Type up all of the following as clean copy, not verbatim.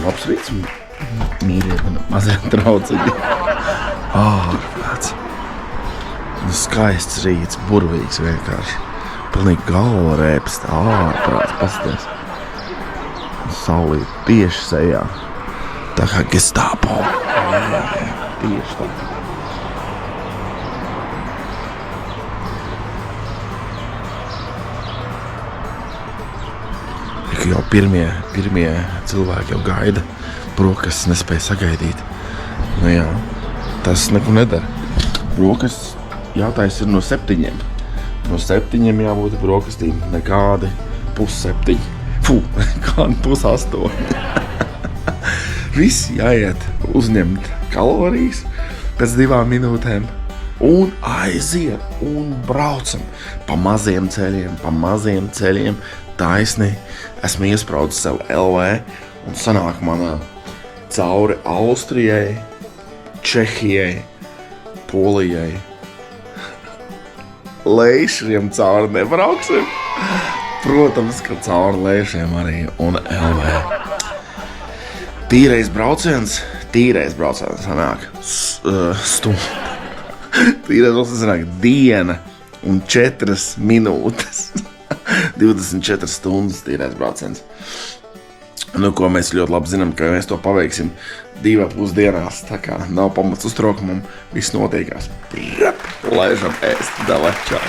Apsveic, mīļie, mazie draudziņi. Ārprāts. Skaists rīts, burvīgs vienkārši. Pilnīgi galva rēpst, ārprāts, pasties. Saulīt tieši sejā. Tā kā Gestapo. Tieši tā. Jau pirmie cilvēki jau gaida. Brokastis nespēja sagaidīt. Nu jā, tas neko nedara. Brokastis jātais ir no 7. No 7 jābūt brokastīm. Nekādi 6:30. Kādi 7:30. Viss jāiet uzņemt kalorijas pēc 2 minūtēm. Un aiziet un braucam pa maziem ceļiem, taisni. Esmu iespraudis sev LV un sanāk manā cauri Austrijai, Čehijai, Polijai. Leišiem cauri nebrauksim. Protams, ka cauri Leišiem arī un LV. Tīrais brauciens sanāk stundu. Tīrais brauciens sanāk diena un 4 minūtes. 24 stundas tīrais brauciens. Nu, ko mēs ļoti labi zinām, ka mēs to paveiksim 2,5 dienās. Tā kā nav pamats uztraukumam, viss notiekās. Laižam ēst, dalē, čau.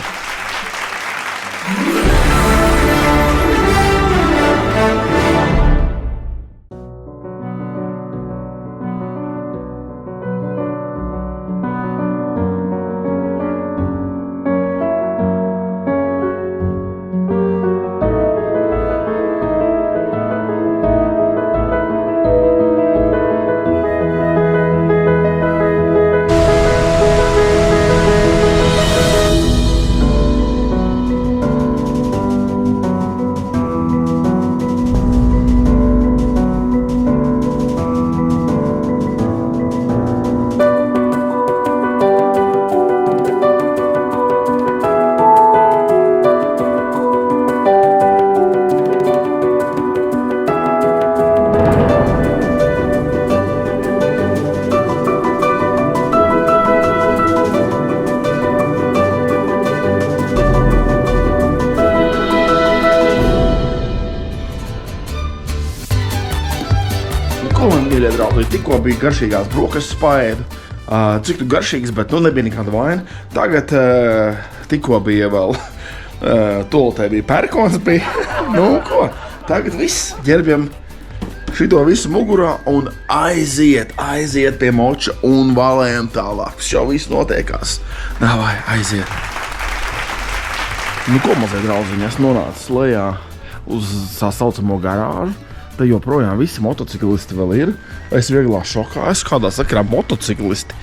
Tikko bija garšīgās brokastis paēdu. Cik tu garšīgas, bet nebija nekāda vaina. Tagad tikko bija vēl tolotē bija pērkons bija. Nu ko, tagad viss ģerbjam šito visu mugurā un aiziet pie moča un valējam tālāk. Jau viss notiekās. Davai, aiziet. Nu ko, mazie drauziņi, es nonācu lejā uz tā saucamo garāžu. Te joprojām visi motociklisti vēl ir. Es vieglā šokā esmu, kādā sakarā motociklisti.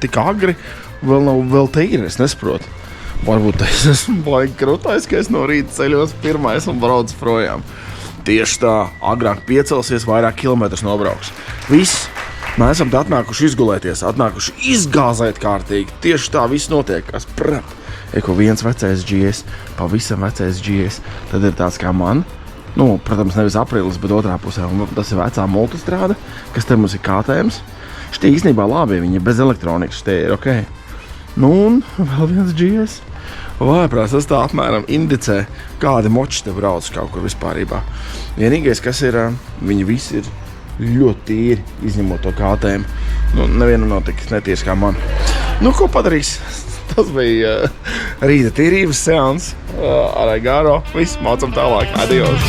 Tik agri vēl te ir, es nesaprotu. Varbūt es esmu baigi krutais, ka es no rīta ceļos pirmais un braucu projām. Tieši tā, agrāk piecelsies, vairāk kilometrus nobrauks. Viss, mēs esam atnākuši izgulēties, atnākuši izgāzēt kārtīgi. Tieši tā viss notiek. Eko viens vecais GS, pavisam vecais GS, tad ir tāds kā man. Nu, protams, nevis aprīlis, bet otrā pusē. Un tas ir vecā multistrāde, kas te mums ir KTMs. Šitie īstenībā labi, viņi bez elektronikas, šitie ir ok. Nu, un vēl viens GS. Vājprās, tas tā apmēram indicē, kādi moči te brauc kaut kur vispārībā. Vienīgais, kas ir, viņi visi ir ļoti tīri, izņemot to KTM. Nu, nevienam nav tik netīrs kā man. Nu, ko padarīs? Tas bija rīta tīrības seans ar Aigaro. Viss, mācam tālāk. Adios!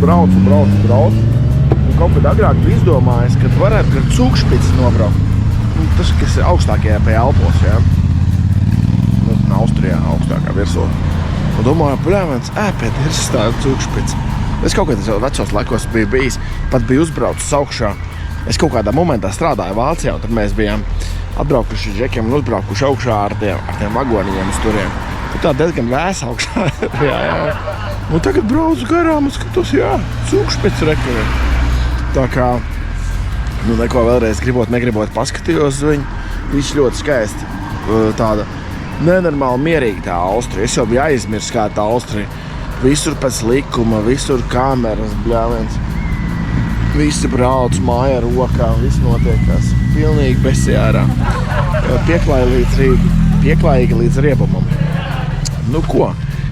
brauc. Un kaut kad agrāk bija izdomājis, ka varētu ar cūkšpici nobraukt. Tas, kas ir augstākajā pie Alpos, jā. Austrijā augstākā virsū. Un domāju, bļāmens, ēpēt ir stāja cūkšpici. Es kaut kādā vecos laikos biju bijis, pat biju uzbraucis augšā. Es kaut kādā momentā strādāju Vācijā, un tad mēs bijām atbraukuši džekiem un uzbraukuši augšā ar tiem vagoniņiem uz turiem. Un tā diezgan vēs augšā. jā. Un tagad braucu garām un skatos, jā, cūkšpici rekurē. Tā kā, neko vēlreiz negribot paskatījos uz viņu. Viņš ļoti skaisti. Tāda nenormāli mierīga tā Austrija. Es jau biju aizmirsis, kā tā Austrija. Visur pēc likuma, visur kameras, bļāviens. Visi brauc māja ar rokā, viss notiekās. Pilnīgi besjārā. Pieklājīgi līdz riebumam. Nu ko,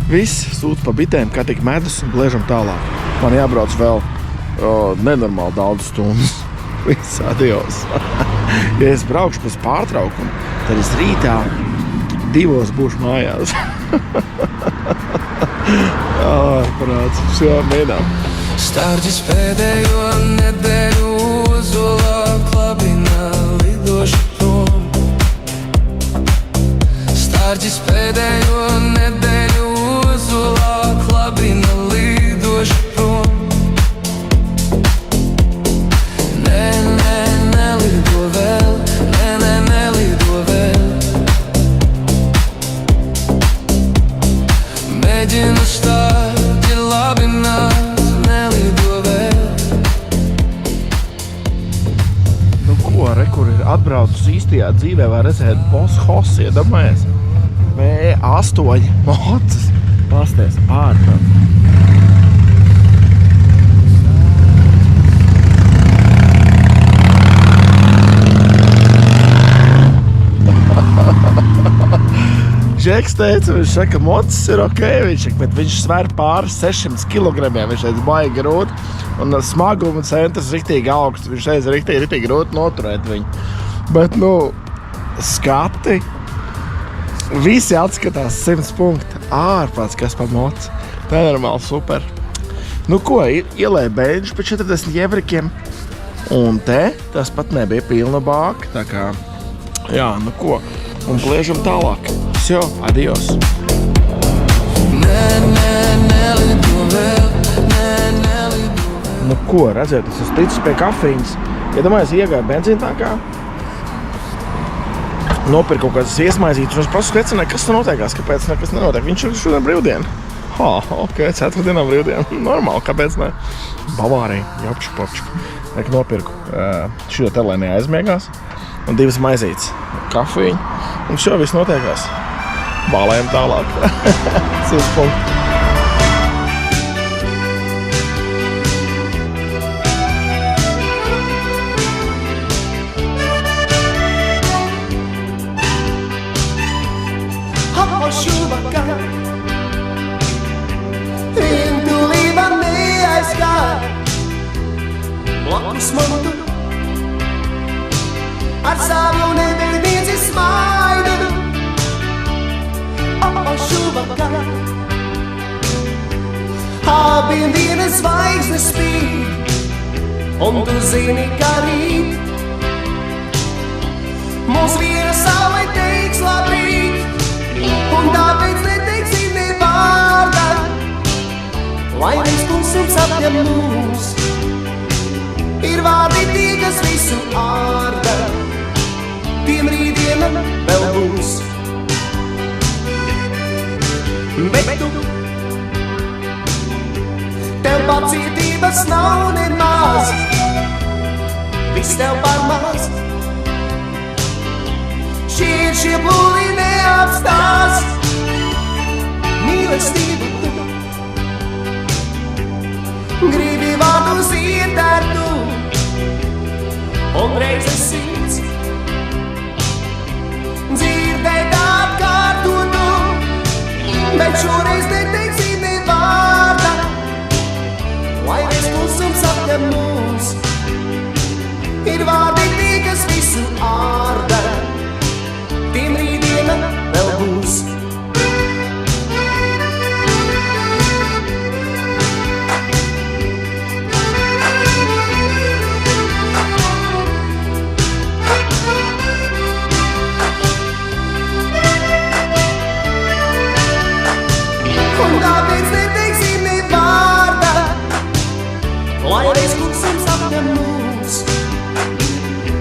viss sūta pa bitēm, kā tik medus un blēžam tālāk. Man jābrauc vēl nenormāli daudz stundas. Viss, adios. Ja es braukšu pēc pārtraukuma, tad es rītā 2 būšu mājās. Parāds, jā, mēģinām. Stārģis pēdējo nedēļu Ozolā klabina lidošu prom. Stārģis pēdējo nedēļu Ozolā klabina lidošu prom. Nelido vēl, nelido vēl. Mēģinu stārģi labināt. Kur ir atbraucis īstajā dzīvē, var redzēt Boss, iedomājies. V8 mocis. Pasties, ārprāt. Žeks teica, viņš saka, ka mocis ir ok, bet viņš sver pāri 600 kilogramiem, viņš teica, baigi grūti, un smaguma centrs riktīgi augsts, viņš teica, riktīgi grūti noturēt viņu. Bet, skati, visi atskatās 100 punkti, ārprāts, kas pa moci, tā ir normāli super. Nu ko, ielēja beidžu pa 40 jevrikiem, un tas pat nebija pilna bāka, tā kā, jā, nu ko, un pliežam tālāk. Все, adios. Nu ko, redziet, es esmu ticis pie kafīņas. Iedomājies, iegāju benzīntākā. Nopirku kaut kādas iesmaizītas, un es prasu svecinē, kas tur notiekās, kāpēc nekas nenotiek. Viņš ir šodien brīvdiena. Ok, 4. brīvdiena. Normāli, kāpēc ne? Bavārija, jopču, popču. Nopirku šito te, lai neaizmiegās. Un 2 maizītes kafīņu. Un šo viss notiekās. Bālējam tālāk. 100 punkti. Blakus man tu ar savu nebeidnieci smaidu. Šovakar abiem vienas zvaigznes spīd, un tu zini, ka rīt mums viena saule teiks labrīt, un tāpēc neteiksim ne vārda, lai mēs klusums apņem mūs. Ir vārdi tie, kas visu ārda, tiem rītdiena vēl būs. Bet tu, tev pacietības nav nemaz, viss tev par maz. Šie plūdi neapstās, mīlestību tu. Gribi vārdus iet ar tu, un reizes sirds dzirdēt atkārtotu. Bet šoreiz neteiksim ne vārda, lai mēs klusums apņem mūs. Ir vārdi tie, kas visu ārda, tiem rītdiena vēl būs. šoreiz neteiksim ne vārda, lai reiz klusums apņem mūs.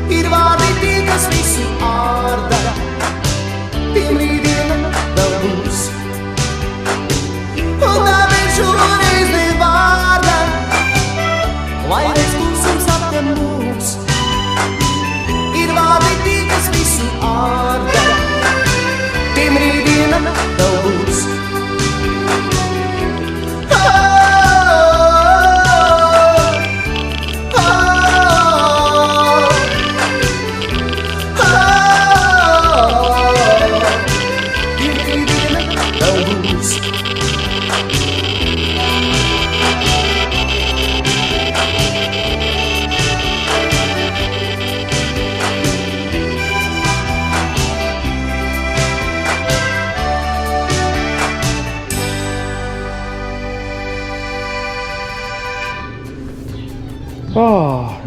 Ir vārdi tie, kas visu ārda, tiem rītdiena vēl būs. Un tāpēc šoreiz ne vārda, lai reiz klusums apņem mūs. Ir vārdi tie, kas visu ārda, tiem rītdiena vēl būs.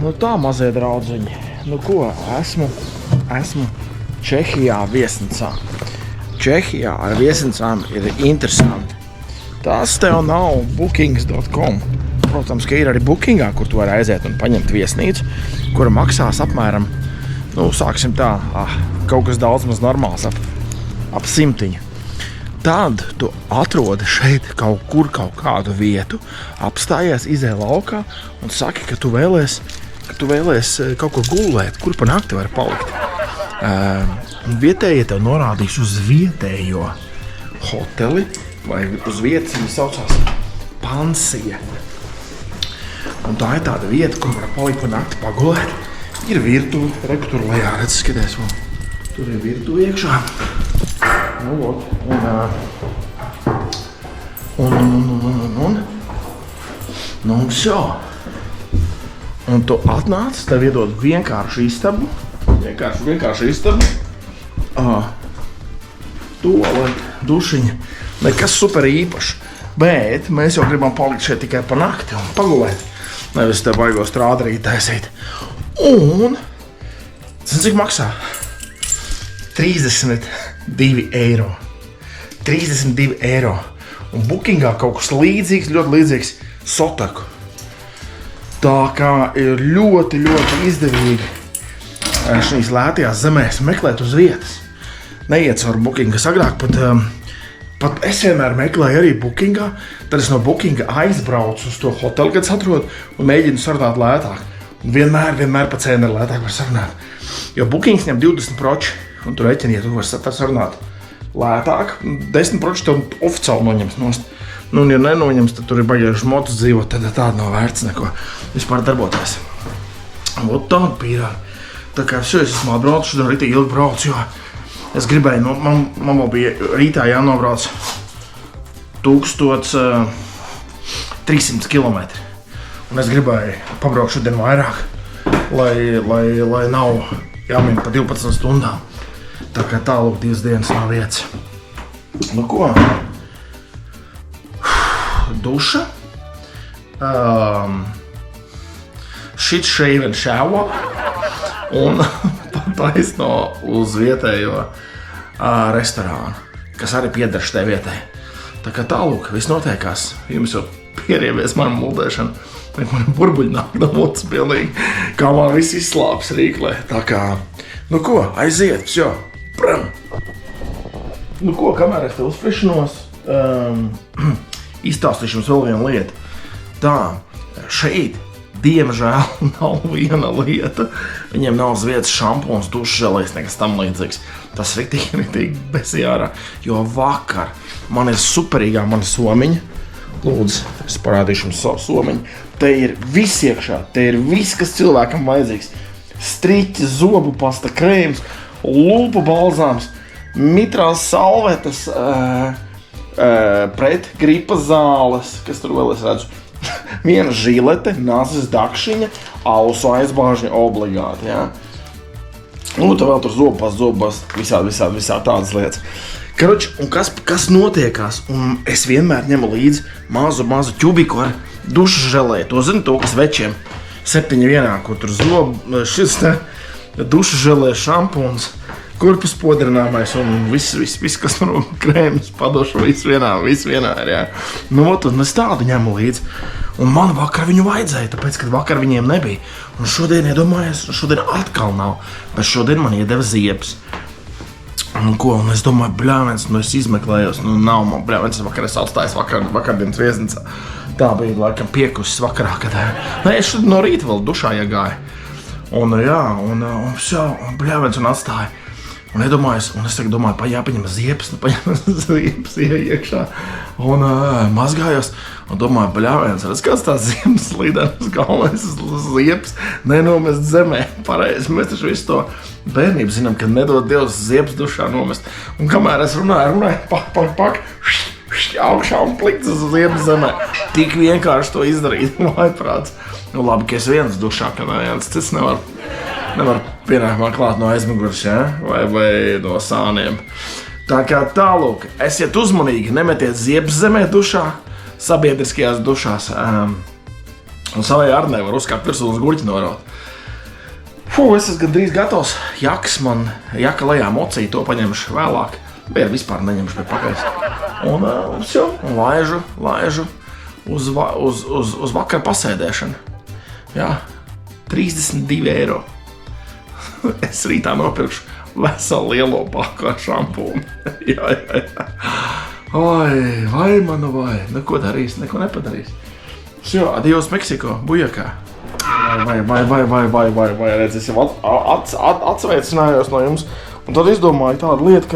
Nu tā, mazie draudziņi. Nu ko, esmu Čehijā viesnīcā. Čehijā ar viesnīcām ir interesanti. Tas tev nav bookings.com. Protams, ka ir arī bookingā, kur tu vari aiziet un paņemt viesnīcu, kura maksās apmēram, nu, sāksim tā, kaut kas daudz maz normāls, ap 100. Tad tu atrodi šeit kaut kur kaut kādu vietu, apstājies, izej laukā un saki, ka tu vēlies kaut ko gulēt, kur pa nakti var palikt. Vietējie tev norādīs uz vietējo hoteli vai uz vietas, viņi saucās pansija. Un tā ir tāda vieta, kur var palikt pa nakti pagulēt. Ir virtuve, reku tur lejā, redz, skaties, tur ir virtuve iekšā. Nu, lūk, un šā. Un tu atnāc, tev iedod vienkāršu istabu, tualeti, dušiņa, nekas super īpašs, bet mēs jau gribam palikt šeit tikai pa nakti un pagulēt, nevis te baigo strādrīt taisīt. Un, cik maksā? 32 eiro. 32 eiro. Un bookingā kaut kas līdzīgs, ļoti līdzīgs Sotaku. Tā kā ir ļoti, ļoti izdevīgi šīs lētajās zemēs meklēt uz vietas. Neiet caur bookinga. Agrāk pat es vienmēr meklēju arī bookingā, tad es no bookinga aizbraucu uz to hoteli, kad es atrodu un mēģinu sarunāt lētāk. Un vienmēr pa cēnu ir lētāk var sarunāt. Jo bookings ņem 20 proči. Un tu reķini, ja tu vari sarunāt lētāk, 10% tev oficiāli noņems nost. Nu, un ja nenoņems, tad tur ir baigieši motus dzīvot, tad tāda nav vērts neko vispār darboties. Vot tāda pīrāga. Tā kā es esmu atbraucu, šodien ritīgi ilgi braucu, jo es gribēju, man vēl bija rītā jānobrauc 1300 kilometri. Un es gribēju pabraukt šodien vairāk, lai nav jāmin pa 12 stundām. Tā kā tālūk 2 dienas nav vietas. Nu ko? Duša. Shit shave and shower. Un taisno uz vietējo restorānu, kas arī pieder šitai vietai. Tā kā tālūk, viss notiekās. Jums jau pierievies manu muldēšanu. Man burbuļi nāk no motas pilnīgi. Kā man viss izslāpes rīklē. Tā kā, nu ko, aiziet, jo. Pram! Nu ko, kamēr es te uzfrišinos, izstāstīšu jums vēl vienu lietu. Tā, šeit, diemžēl, nav viena lieta. Viņiem nav uz vietas šampūns, dušželējs, nekas tam līdzīgs. Tas ritīgi besijārā, jo vakar man ir superīgā mana somiņa. Lūdzu, es parādīšu jums savu somiņu. Te ir viss iekšā, te ir viss, kas cilvēkam vajadzīgs. Striķi, zobu pasta, krēms, lūpu balzāms, mitrās salvetes, pret gripas zāles, kas tur vēl es redzu. Viena žilete, nazes dakšiņa, ausu aizbāžņa obligāti, jā. Un tā vēl tur zobas, visādi tādas lietas. Karoči, un kas notiekās? Un es vienmēr ņemu līdzi mazu ķubiku ar dušas želēju. To zinu, to, kas večiem 7 vienā, ko tur šis te dušas želēja šampūns, kurpes podrināmais un viss, kas tur krēms, padošu, viss vienā ir, jā. Nu, un es tādu ņemu līdzi. Un man vakar viņu vajadzēja, tāpēc, kad vakar viņiem nebija. Un šodien iedomājies, šodien atkal nav, bet šodien man iedeva ziepes. Un es domāju, bļāvens, nu es izmeklējos, nu nav man, bļāvens, es atstājos vakardienas viesnīcā. Tā bija laikam piekusis vakarā, kad es šodien no rīta vēl dušā iegāju. Un bļāvens un atstāju. Un es tagad domāju, jāpaņem ziepes, iekšā. Un mazgājos un domāju, bļāvens, redz, kāds tās ziepes līdenas, galvenais ziepes nenomest zemē. Pareizi, mēs taču visu to bērnību zinām, ka nedod Dievs ziepes dušā nomest. Un kamēr es runāju, pak, augšā un plikts uz ziepes zemē. Tik vienkārši to izdarīt, vaiprāts. Nu labi, ka es viens dušā, ka neviens cits nevar pienākumā klāt no aizmugures, ja? vai no sāniem. Tā kā tālūk, esiet uzmanīgi, nemetiet ziepes zemē dušā, sabiedriskajās dušās. Un savai arī nevar uzkāpt virsū uz guļķi noraut. Es esmu gandrīz gatavs. Jaka lejā mocī, to paņemšu vēlāk. Bēr vispār neņemšu pie pakaļas. Un laižu uz vakara pasēdēšanu. Jā, 32 eiro. Es rītā nopirkšu veselu lielo paku ar šampūnu. jā. Vai. Nu, ko darīs? Neko nepadarīs. Adios Meksiko, bujakā. Vai, redz, es jau atsveicinājos no jums. Un tad izdomāju tādu lietu,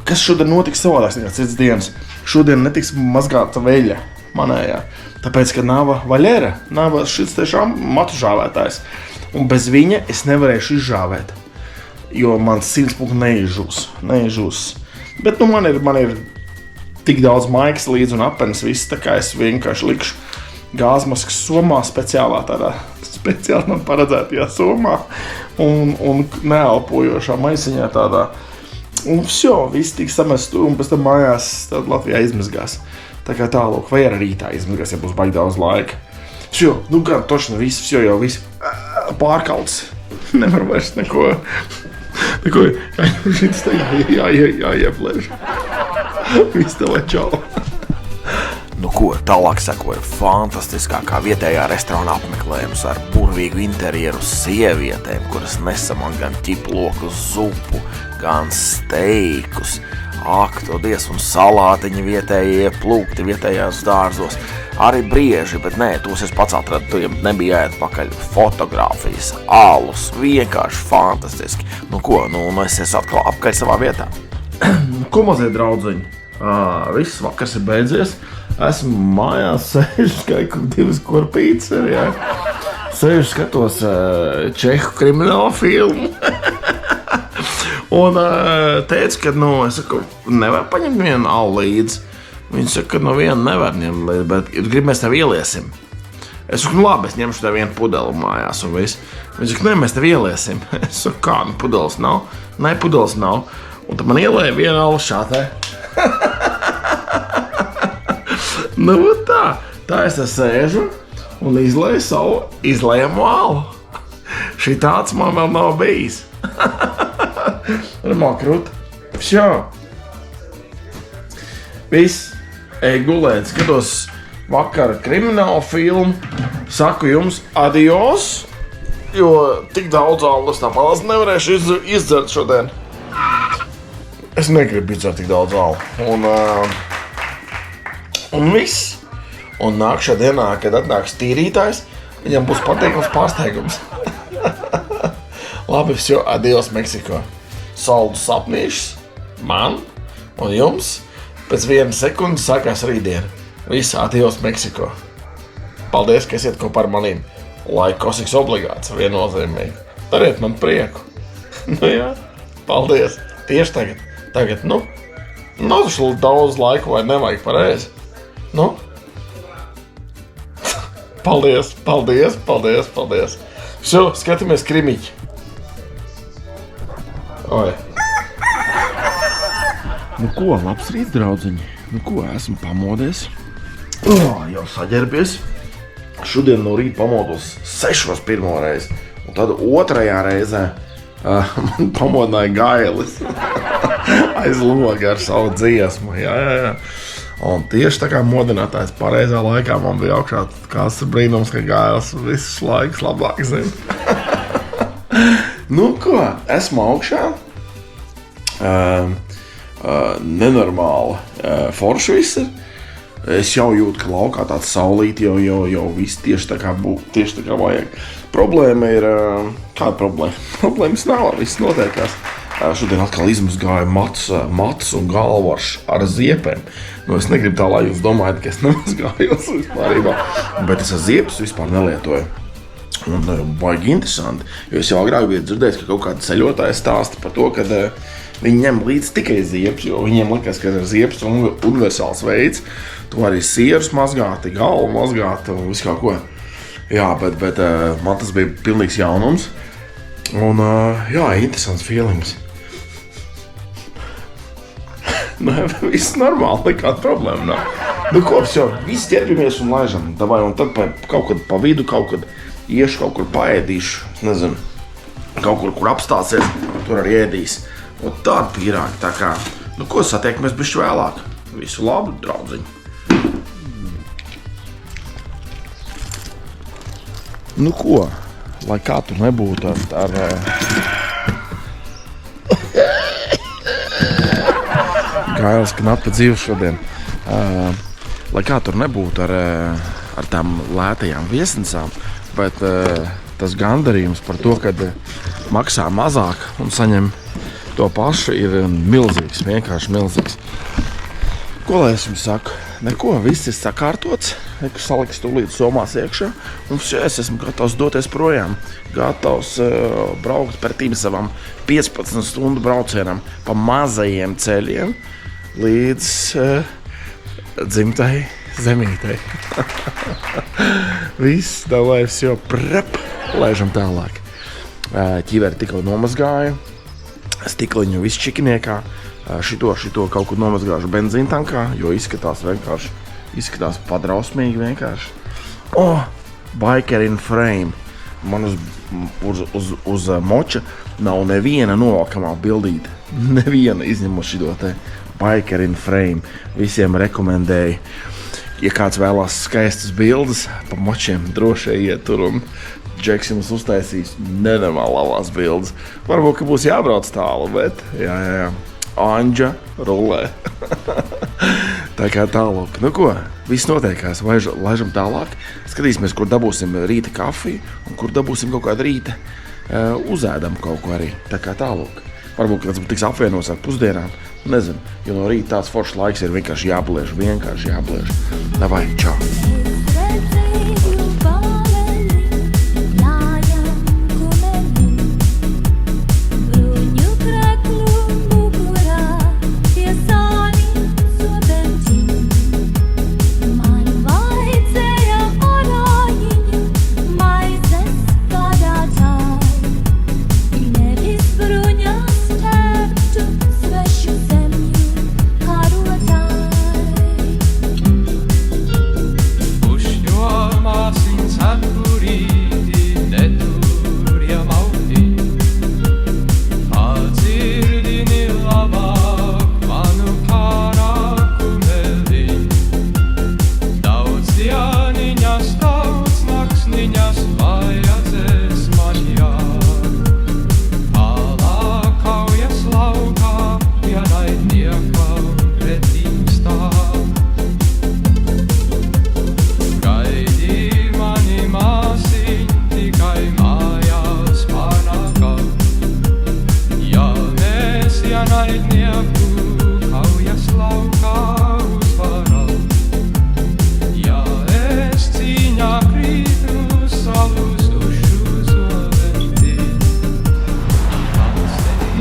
kas šodien notiks savādāks nekā cits dienas. Šodien netiks mazgāta veļa manējā. Tāpēc, ka nav vaļera, nav šis tiešām matu žāvētājs. Un bez viņa es nevarēšu izžāvēt, jo mans 100 punktu neizžūs. Bet nu man ir tik daudz maikas līdz un apenes viss, tā kā es vienkārši likšu gāzmaskas somā, speciāli man paredzētajā somā un neelpojošā maisiņā tādā. Un viss tiks samest un pēc tam mājās tad Latvijā izmazgās. Tā kā tālūk, vai arī rītā izmazgās, ja būs baigi daudz laika. Nu gan toši viss, jau viss pārkalts. Nevar vairs neko jāieplēž. Viss tev lai čau. Nu ko, tālāk sekoja fantastiskākā vietējā restorāna apmeklējums ar burvīgu interjeru sievietēm, kuras nesa man gan ķiploku zupu, gan steikus. Ak, to dies, un salātiņi vietējie, plūkti vietējās dārzos. Arī brieži, bet nē, tos es pats atradu, tiem nebija jāiet pakaļ. Fotogrāfijas, alus, vienkārši fantastiski. Nu ko, es esmu atkal apkaļ savā vietā. Ko mazie draudzeņi? Viss vakars ir beidzies. Esmu mājās, sēžu skaiku 2 korpītes, jā. Sēžu skatos čehu kriminālu filmu. Un teicu, ka, es saku, nevar paņemt vienu alu līdzi. Viņi saka, ka vienu nevar ņemt līdzi, bet grib mēs tev ieliesim. Es saku, labi, es ņemšu tev vienu pudeli mājās un viss. Viņi saka, mēs tev ieliesim. Es saku, kā, pudeles nav? Nē, pudeles nav. Un tad man ielēja vienu alu šātē. Nu tā es sēžu un izlēju savu izlējamo alu. Šī tāds man vēl nav bijis. Normāli krūti. Viss, ej gulēt, skatos vakara kriminālu filmu, saku jums adios, jo tik daudz alu es tāpēc nevarēšu izdzert šodien. Es negribu izdzert tik daudz alu. Un viss. Un nākšā dienā, kad atnāks tīrītājs, viņam būs pateikums pārsteigums. Labi, adios Meksiko. Saldus sapnīšus man un jums. Pēc 1 sekundi sākās rītdiena. Viss, adios Meksiko. Paldies, ka esiet kopā ar manīm. Lai kosiks obligāts, viennozīmīgi. Dariet man prieku. Jā, paldies. Tieši tagad, taču daudz laiku vai nevajag pareizi. Paldies. Skatāmies krimiķi. Oi. Nu ko, labs rīts, draudzeņi. Esmu pamodies. Jau saģērbies. Šodien no rīta pamodos 6 pirmo reizi. Un tad otrajā reizē Man pamodināja Gailis aiz loga ar savu dziesmu. Jā. Un tieši tā kā modinātājs pareizā laikā man bija augšā, kāds ir brīnums, ka Gailis visus laikus labāk zina. Nu ko, esmu augšā. Nenormāli forši viss ir. Es jau jūtu, ka laukā tāds saulīt jau viss tieši tā kā vajag. Problēma ir, kāda problēma? Problēmas nav, viss notiekās. Šodien atkal izmazgāju matus un galvu ar ziepēm. Nu, es negribu tā, lai jūs domājat, ka es nemazgājos vispārībā, bet es ar ziepes vispār nelietoju. Un baigi interesanti, jo es jau agrāk biju dzirdējis, ka kaut kādi ceļotāji stāsta par to, ka viņi ņem līdz tikai ziepes, jo viņiem likās, ka ziepes ir universāls veids. Tu arī sierus mazgāt, galvu mazgāt un visu kaut ko. Jā, bet man tas bija pilnīgs jaunums. Un jā, interesants feelings. Nu, viss normāli, nekāda problēma nav. Nu, kops jau, viss ķerpamies un laižam. Davai, un tad kaut kad pa vidu, kaut kad iešu, kaut kur paēdīšu. Es nezinu, kaut kur apstāsies, tur arī ēdīs. Un tāda pīrāga, tā kā, nu, ko satiekamies bišķi vēlāk. Visu labu, draudziņi. Nu, ko, lai kā tur nebūtu ar Gailis knap pa dzīvi šodien. Lai kā tur nebūtu ar tām lētajām viesnīcām, bet tas gandarījums par to, kad maksā mazāk un saņem to pašu, ir milzīgs, vienkārši milzīgs. Ko lai es jums saku? Neko, viss ir sakārtots, saliks tūlīt somās iekšā, un es esmu gatavs doties projām. Gatavs braukt pretīm savam 15 stundu braucienam pa mazajiem ceļiem līdz dzimtai zemītei. Viss, davais jau laižam tālāk. Ķiveri tikko nomazgāju, stikliņu viss čikiniekā. Šito kaut kur nomazgāšu benzīntankā, jo izskatās padrausmīgi vienkārši. Biker in frame. Man uz moča nav neviena novalkamā bildīte. Neviena izņemot šito te Biker in frame. Visiem rekomendēju. Ja kāds vēlās skaistas bildes, pa močiem droši iet tur un Džeks jums uztaisīs nenormāli labās bildes. Varbūt, ka būs jābrauc tālu, bet jā. Anģa rulē. Tā kā tālāk. Nu ko, viss notiekās, laižam tālāk. Skatīsimies, kur dabūsim rīta kafiju un kur dabūsim kaut kādu rīta uzēdam kaut ko arī. Tā kā tālāk. Varbūt kāds tiks apvienos ar pusdienām. Nezinu, jo no rīta tāds foršs laiks ir vienkārši jābliež. Davai, čau!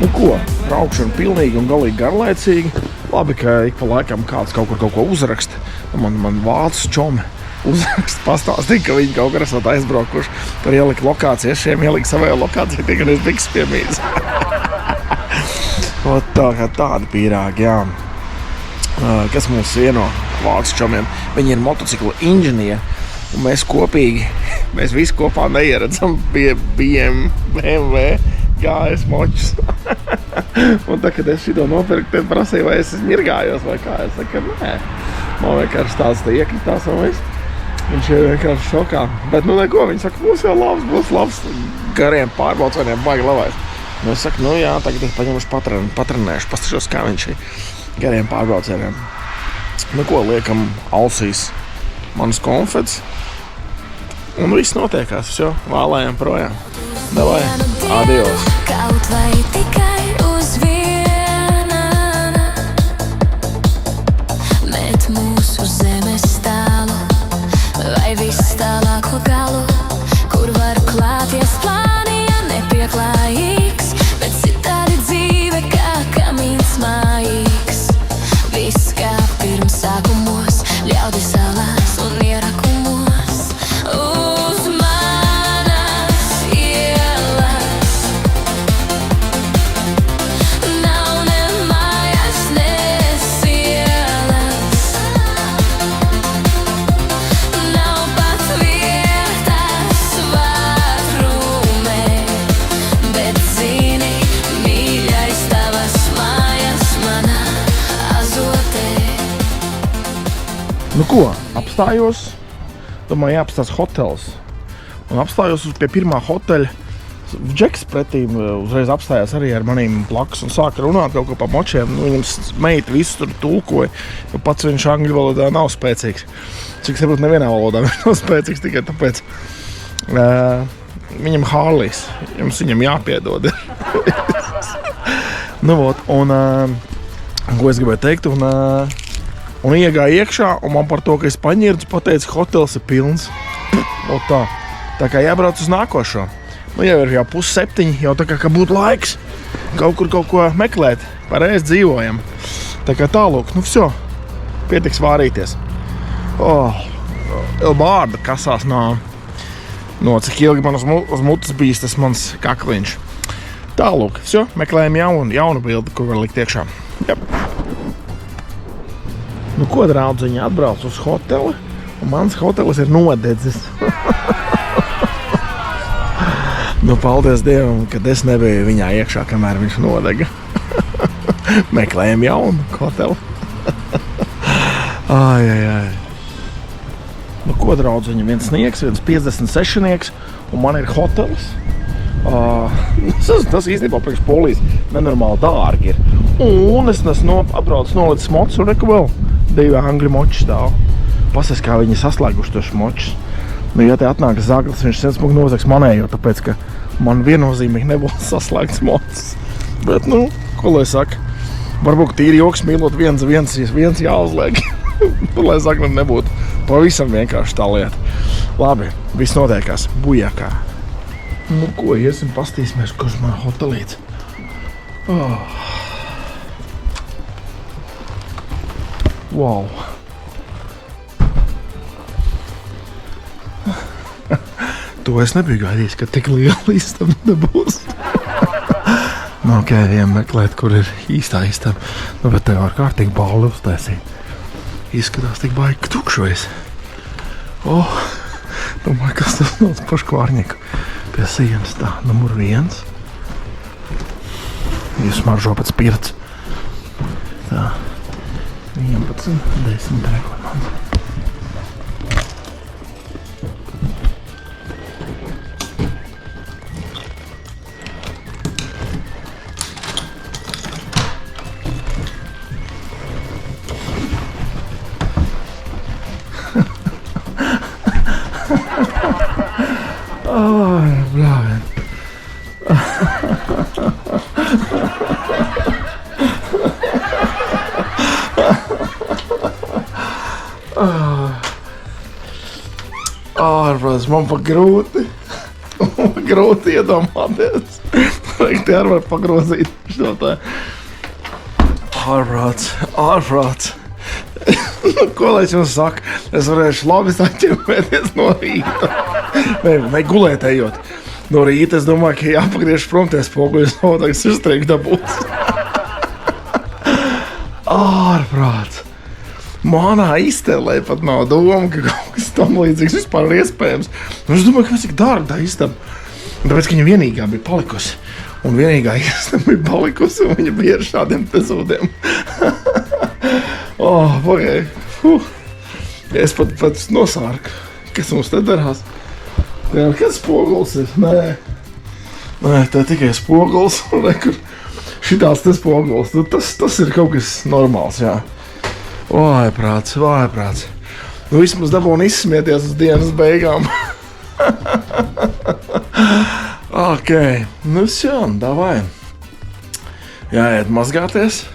Nu ko, braukšana pilnīgi un galīgi garlaicīgi. Labi, ka ik pa laikam kāds kaut ko uzraksta. Man vācu čomi uzraksta pastāstīja, ka viņi kaut kur esat aizbraukuši. Tur ielika lokāciju, es šiem ielika savajā lokācijā, tikai es biks piemīdz. Tā kā tāda pīrāga, jā. Kas mūs vieno vācu čomiem? Viņi ir motociklu inženieri, un mēs visi kopā neieredzam BMW gājis močs. Un tā, kad es šito nopirku, tad prasīju, vai es ņirgājos vai kā. Es saku, nē. Man vienkārši tāds te iekritās un viss. Viņš ir vienkārši šokā. Bet nu neko, viņi saka, būs labs gariem pārbraucieniem, baigi labais. Nu es saku, nu jā, tagad es paņemšu patrenēšu, pastašos, kā viņš ir gariem pārbraucieniem. Nu ko, liekam ausīs manas konfets. Un viss notiekās, visu, vēlējam projām. Davai, adios. Kaut vai tikai uz viena met mūsu zemes tālu, vai viss tālāko galu, kur var klāties plāni, ja nepieklājīgs, bet citādi dzīve kā kamīns mājīgs. Viss kā pirms sākumos, ļaudi salās un ierakumos. Uz manas ielas nav ne mājas, ne sielas, nav pat vietas vātrumē, bet zini, mīļais, tavas mājas manā azotē. Nu ko, apstājos. Domāju, jāapstās hotels. Un apstājos pie pirmā hoteļa. Džeks pretīm uzreiz apstājās arī ar manīm blakus un sāka runāt kaut ko pa močiem. Nu, viņam meita visu tur tulkoja, jo pats viņš angļu valodā nav spēcīgs. Cik saprot, nevienā valodā viņš nav spēcīgs, tikai tāpēc viņam Hārlijs, jums viņam jāpiedod. Nu, vot, un ko es gribēju teikt, un iegāju iekšā, un man par to, ka es paņirdu, pateicu, hotels ir pilns. O tā. Tā kā jābrauc uz nākošo. Nu, jau ir jau 6:30, jau tā kā būtu laiks kaut kur kaut ko meklēt. Pareizi dzīvojam. Tā kā tālūk, nu visu, pietiks vārīties. Bārda kasās nav. No, cik ilgi man uz mutes bijis tas mans kakliņš. Tālūk, visu, meklējam jaunu bildi, kur var likt iekšā. Jep. Nu, ko draudziņi atbrauc uz hoteli, un mans hotelis ir nodedzis. Nu, paldies Dievam, kad es nebiju viņā iekšā, kamēr viņš nodega. Meklējam jaunu hoteli. Ai. Nu, ko draudziņi, viens sniegs, viens 56-nieks, un man ir hotelis. Tas īstenībā priekš Polijas nenormāli dārgi ir. Un es atbraucu nolicis mocis un reku vēl 2 angļu moči stāv. Pasies, kā viņi saslēguši tos močus. Nu, ja te atnāk Zaglis, viņš sensmug nozags manējo, tāpēc, ka man viennozīmīgi nebūs saslēgts mocis. Bet, nu, ko lai saka? Varbūt tīri joks mīlot viens jāuzliek. Lai Zaglim nebūtu pavisam vienkārši tā lieta. Labi, viss notiekās. Bujakā. Nu, ko, iesim pastīsimies, kurš man hotelīts. Wow. To es nebiju gaidījis, ka tik liela istaba nebūs. Nu, ok, ejam meklēt, kur ir īstā istaba. Nu, bet te var kārtīgi balli uztaisīt. Izskatās tik baigi tukšais. Domāju, kas tas nāc paškvārņiku pie sienas tā. Numur 1. Iesmaržo pēc pirts. Tā. 11, 10 rekomendācijas. Blāvien. Ārprāts, man pa grūti. Grūti iedomāties. Te arī var pagrozīt šo tā. Ārprāts. Ko lai es jums saku? Es varēšu labi saķemēties no rīta. Vai gulēt ejot. No rīta es domāju, ka jāpagriež prom tie spoguļus, tagad sistrīgi dabūs. Ārprāts. Manā iztēlē pat nav doma, ka kaut kas tam līdzīgs vispār ir iespējams. Un es domāju, ka cik dārga tā istaba. Tāpēc, ka viņa vienīgā bija palikusi. Un vienīgā, kas tam bija palikusi, un viņa bija ar šādiem te zūdiem. Pagaid. Es pat nosārku. Kas mums te darās? Jā, kāds spoguls ir? Nē, tā tikai spoguls. Kur šitās te spoguls. Tas ir kaut kas normāls, jā. Vājprāts. Vismaz dabūna izsmieties uz dienas beigām. Ok, davai. Jāiet mazgāties.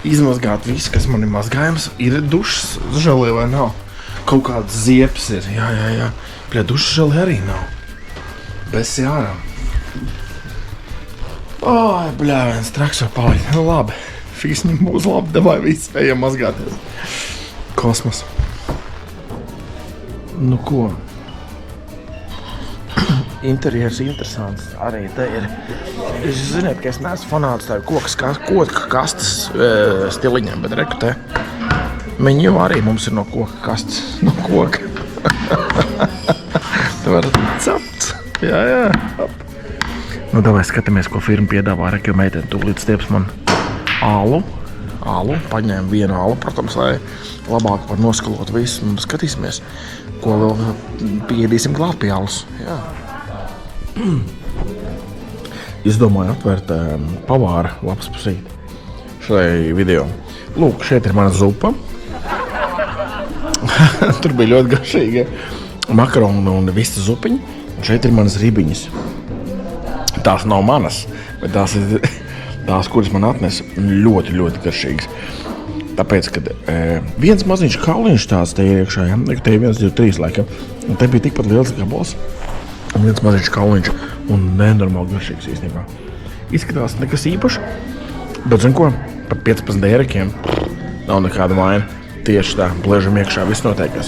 Izmazgāt visu, kas man ir mazgājums. Ir dušas želē vai nav? Kaut kāds ziepes ir. Jā. Pļā, dušas želē arī nav. Bez jārā. Viens traks var palikt. Nu labi. Fīsņi būs labi. Davai visi ejam mazgāties. Kosmos. Nu ko? Interjers interesants arī te ir. Jūs ziniet, ka es neesmu fanāts tādu koka kastes stiliņiem, bet reku te. Meņu arī mums ir no koka kastes. No koka. Tu varat capt. Jā. Nu, davai skatāmies, ko firma piedāvā. Reku meiteni tūlīt stieps man alu. Paņēma vienu alu, protams, lai labāk var noskalot visu. Un skatīsimies, ko vēl piedīsim klāt pie alus. Jā. Izdomāju atvērt pavāra lapas pusīti šai video. Lūk, šeit ir mana zupa. Tur bija ļoti garšīgi makaroni un vista zupiņi. Un šeit ir manas ribiņas. Tās nav manas, bet tās ir tās, kuras man atnesa ļoti, ļoti garšīgas. Tāpēc, kad viens maziņš kauliņš tāds te ir iekšā, ja? Te ir 1, 2, 3 laikam. Un te bija tikpat liels gabals. Un viens maziņš kauliņš un nenormāli garšīgs īstenībā. Izskatās nekas īpaši, bet zin ko, par 15 dērikiem nav nekāda vaina. Tieši tā, bležam iekšā, viss noteikās.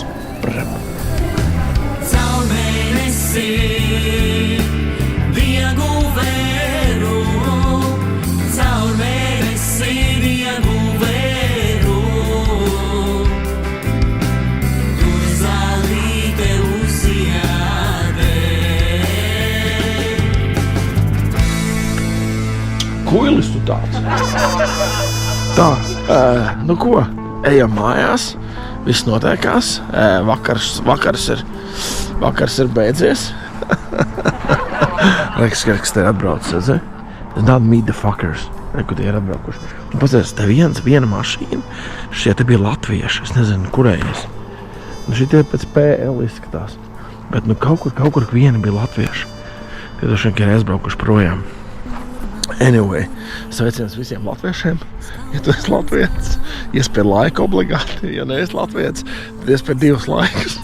Caur mēnesi diegu vēru, caur mēnesi diegu vēru, tur zālīte uzjādē. Kuilis tu tāds? Tā, nu ko, ejam mājās, viss notiekās, vakars ir beidzies. Liekas, kas te ir atbraucis, redzi? It's not meet the fuckers, kur tie ir atbraukuši. Un pazies, te viena mašīna, šie te bija latvieši, es nezinu, kurējies. Un šitie pēc PL izskatās, bet nu kaut kur viena bija latvieši. Tie droši vien ir aizbraukuši projām. Anyway, sveiciens visiem latviešiem. Ja tu esi latvietis, iespēj laika obligāti. Ja neesi latvietis, tad iespēj 2 laikus.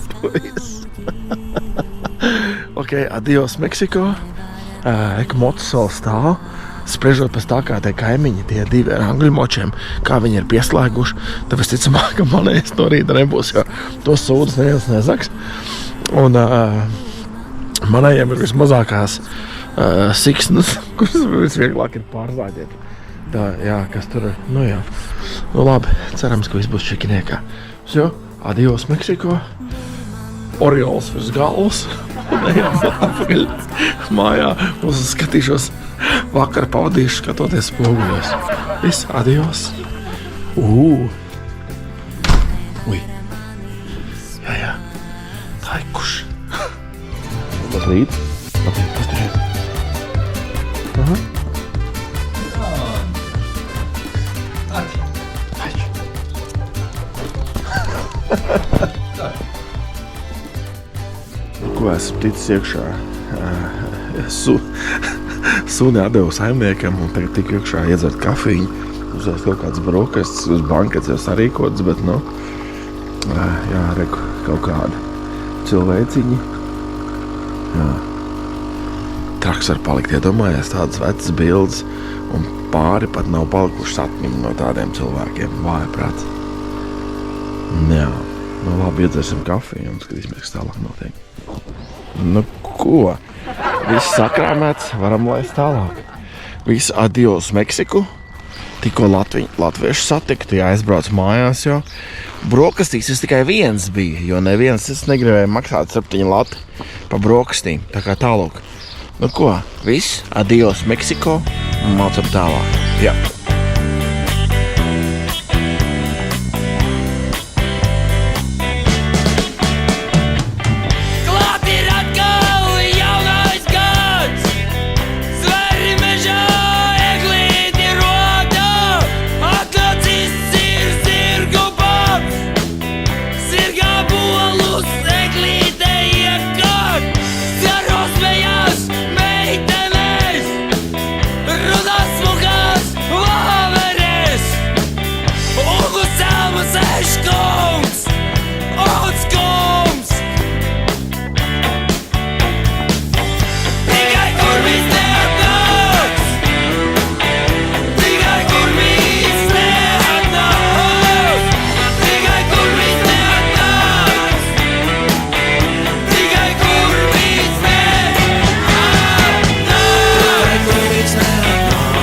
Ok, adios Meksiko. Motos vēl stāv. Spriežot pēc tā, kā tie kaimiņi, tie 2 ar angļu močiem, kā viņi ir pieslēguši, tad visticamāk, ka manējais no rīta nebūs, jo tos sūdas neviens nezaks. Un manējiem ir vismazākās siksnas, kuras visvieglāk ir pārzāģēt. Tā, jā, kas tur ir? Nu jā. Nu labi, cerams, ka viss būs čekiniekā. Jo, adios Meksiko. Oriols virs galvas. Un ejam atpakaļ mājā. Uz skatīšos vakar pavadīšu skatoties spoguļos. Viss, adios. Ui. Jā. Tā ir kurš. Labrīt. Pastižiet. Aha. Ko esmu ticis iekšā? Suni atdevu saimniekam un tagad tik iekšā iedzert kafiju. Uzvēst kaut kāds brokastis, uz bankets jau sarīkots, bet nu, jā, reku kaut kādu cilvēciņi. Jā. Traks var palikt, iedomājies tādas vecas bildes un pāri pat nav palikušas atmiņi no tādiem cilvēkiem. Vājprāts. Jā, nu labi, iedzersim kafiju un skatīsimies, kas tālāk notiek. Nu ko? Viss sakrāmēts, varam laist tālāk. Viss adios Meksiku. Tikko latviešu satiktu, jāizbrauc mājās jau. Brokastīs es tikai viens bija, jo neviens es negribēju maksāt 7 lati pa brokastīm. Tā kā tālūk. Nu ko, viss, adios Meksiko, un mācam tālāk. Jā. Klāt ir atkal jaunais gads, zvēri mežā eglīti roda, atnācis ir zirgu bats, zirgā bolus eglīte iekart, zaros vējās meitenes, rudās smukās vāveres, ugu celmas eškungs, ots kungs. Tikai kurmis neatnāks, tikai kurmis neatnāks, tikai kurmis neatnāks, tikai kurmis neatnāks, tikai kurmis neatnāks,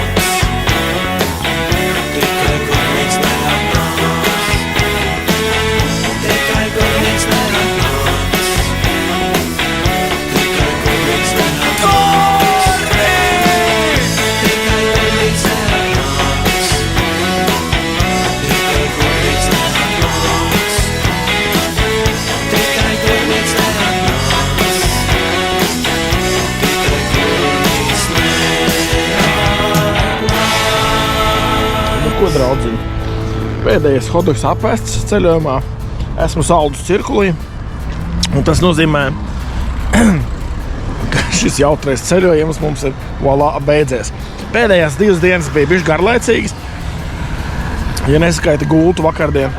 tikai kurmis neatnāks, tikai kurmis neatnāks, tikai kurmis Nu ko, draudziņi? Pēdējais hotdogs apēsts ceļojumā. Esmu saldus cirkulī. Un tas nozīmē, ka šis jautrais ceļojums mums ir voilà beidzies. Pēdējās 2 dienas bija bišķi garlaicīgas. Ja neskaita gultu vakardien.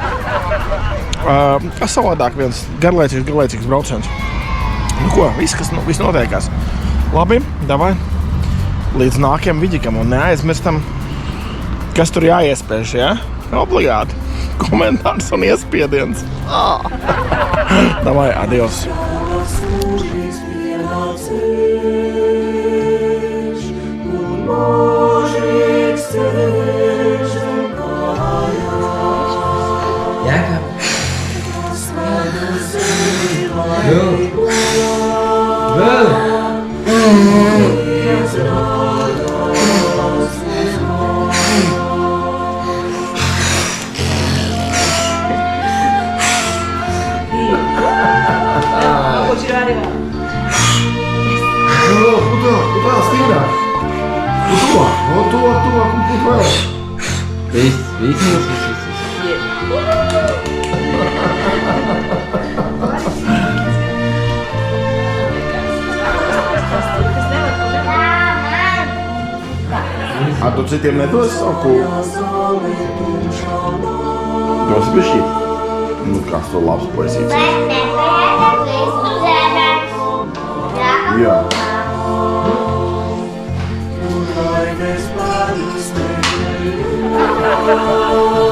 Kas savādāk viens garlaicīgs brauciens. Nu ko, viss notiekās. Labi, davai. Līdz nākajam vidikam un neaizmirstam, kas tur jāiespēš, ja? Obligāti. Komentārs un iespiediens. Davai, adios. A tu citiem nedos savu kūlu? Dos bišķi? Nu, kas to labs puisīts? Jā. Thank you.